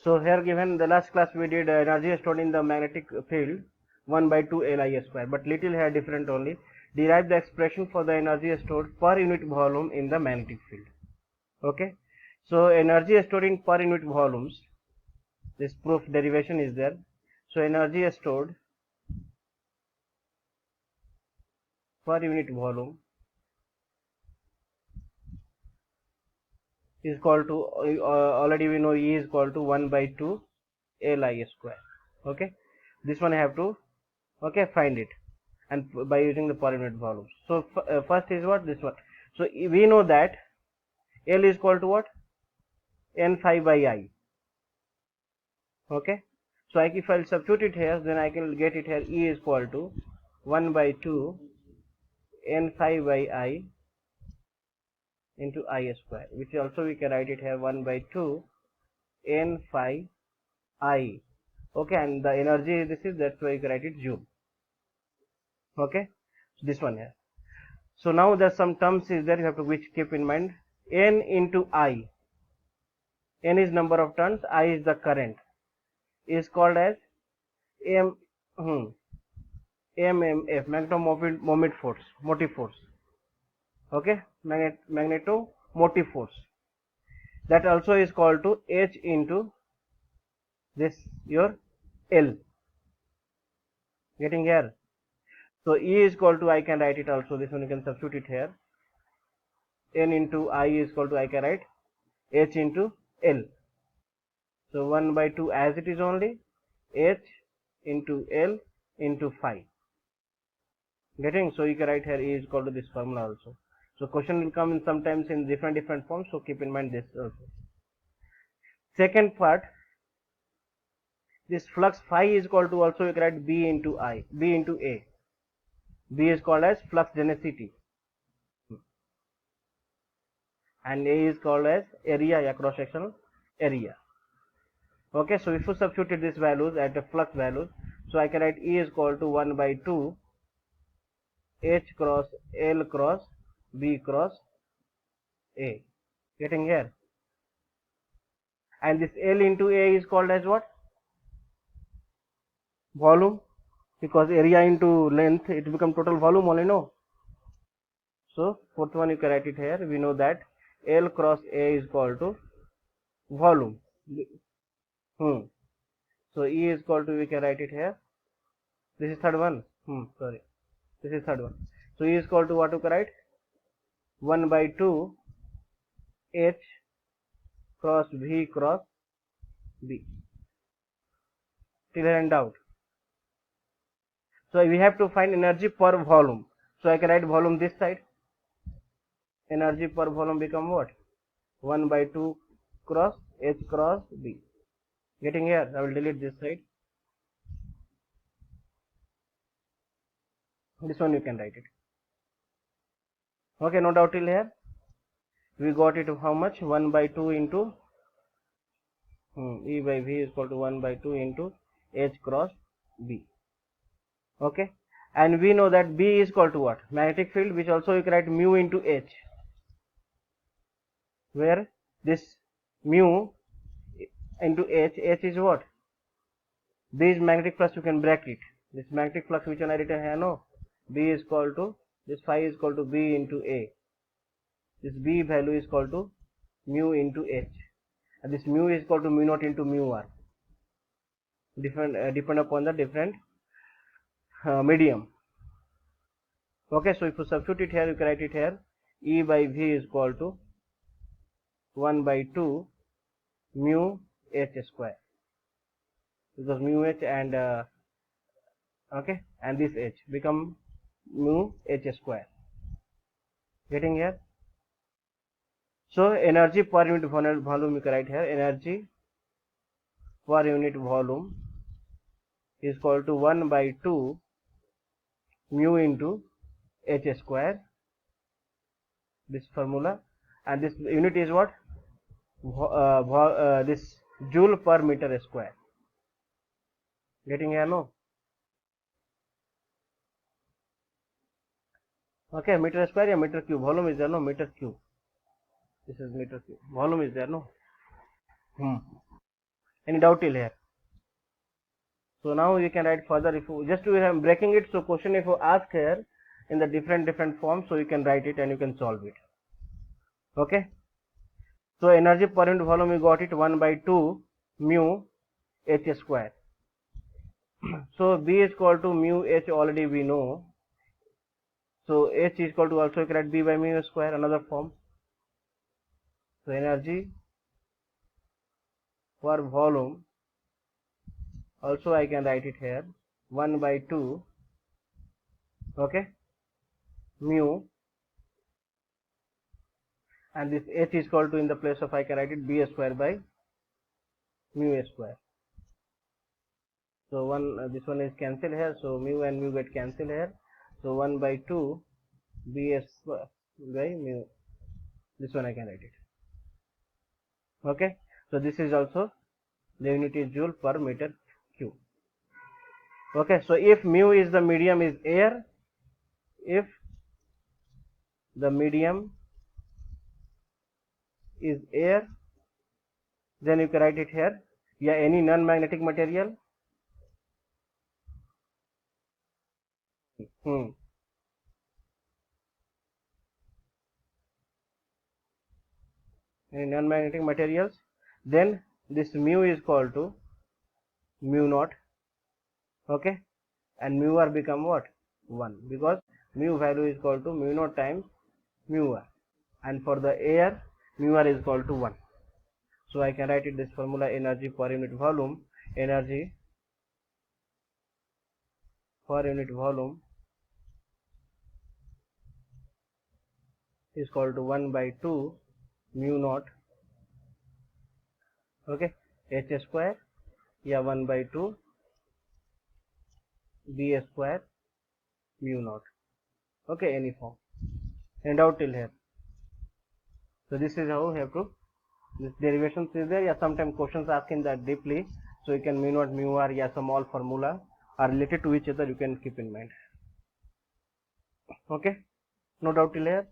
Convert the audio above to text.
So here given the last class we did energy stored in the magnetic field 1 by 2 Li square, but little here different only. Derive the expression for the energy stored per unit volume in the magnetic field. Okay, so energy stored in per unit volumes, this proof derivation is there. So energy stored per unit volume is equal to already we know E is equal to 1 by 2 Li square. Okay, this one I have to find it, and by using the per unit volumes. So first is what, this one. So we know that L is equal to what, N phi by I. Okay, so if I'll substitute it here, then I can get it here. E is equal to 1 by 2 N phi by I into I square, which also we can write it here 1 by 2 N phi I. Okay, and the energy, this is, that's why you can write it joule. Okay, so this one here. So now there's some terms is there you have to which keep in mind. N into I, N is number of turns, I is the current, is called as MMF, magneto-motive force. Okay, magneto-motive force. That also is called to H into this your L. Getting here? So E is equal to, I can write it also, this one you can substitute it here. N into I is equal to, I can write H into L. So 1 by 2 as it is only, H into L into phi. Getting? So you can write here E is equal to this formula also. So question will come in sometimes in different forms, so keep in mind this also. Second part, this flux phi is equal to, also you can write B into I, B into A. B is called as flux density, and A is called as area, cross sectional area. Okay, so if you substitute these values at the flux values, so I can write E is equal to 1 by 2 H cross L cross B cross A. Getting here? And this L into A is called as what? Volume, because area into length, it becomes total volume only, no? So fourth one you can write it here. We know that L cross A is equal to volume. So E is equal to, we can write it here. This is third one. Sorry, this is third one. So E is equal to what you can write? 1 by 2 H cross V cross B. Till here in doubt. So we have to find energy per volume. So I can write volume this side. Energy per volume become what? 1 by 2 cross H cross B. Getting here? I will delete this side. This one you can write it. Okay, no doubt till here. We got it how much? 1 by 2 into E by V is equal to 1 by 2 into H cross B. Okay, and we know that B is equal to what? Magnetic field, which also you can write mu into H, where this mu into H is what? B is magnetic flux, you can bracket it. This magnetic flux which I written here, no? B is equal to, this phi is equal to B into A. This B value is equal to mu into H, and this mu is equal to mu naught into mu R. Depend upon the different medium. Okay, so if you substitute it here, you can write it here. E by V is equal to 1 by 2 mu H square, because mu H and okay, and this H become mu H square. Getting here? So energy per unit volume you can write here. Energy per unit volume is equal to 1 by 2 mu into H square, this formula, and this unit is what? This joule per meter square. Getting here, no? Okay, meter square या meter cube. Volume is there, no? Meter cube. This is meter cube. Volume is there, no? Any doubt till here? So now you can write further. If you just we are breaking it, so question if you ask here in the different forms, so you can write it and you can solve it. Okay. So energy per unit volume, we got it 1 by 2 mu h square. So B is equal to mu h, already we know. So h is equal to, also you can write B by mu square, another form. So energy per volume, also I can write it here 1 by 2, okay, mu, and this h is equal to, in the place of, I can write it B square by mu square. So this one is cancelled here, so mu and mu get cancelled here. So 1 by 2 B square by mu, this one I can write it. Okay, so this is also the unit is joule per meter cube. Okay, so if mu is the medium is air, if the medium is air, then you can write it here. Yeah, any non-magnetic material. Any non-magnetic materials, then this mu is equal to mu naught, okay, and mu r become what? 1, because mu value is equal to mu naught times mu r, and for the air mu r is equal to 1. So I can write it this formula: energy per unit volume, energy per unit volume is equal to 1 by 2 mu naught, okay, h square, yeah, 1 by 2 B square mu naught, okay, any form. And out till here. So this is how we have to, this derivations is there. Yeah, sometimes questions asking that deeply, so you can mu naught, mu r, yeah, some all formula are related to each other, you can keep in mind. Okay, no doubt till here.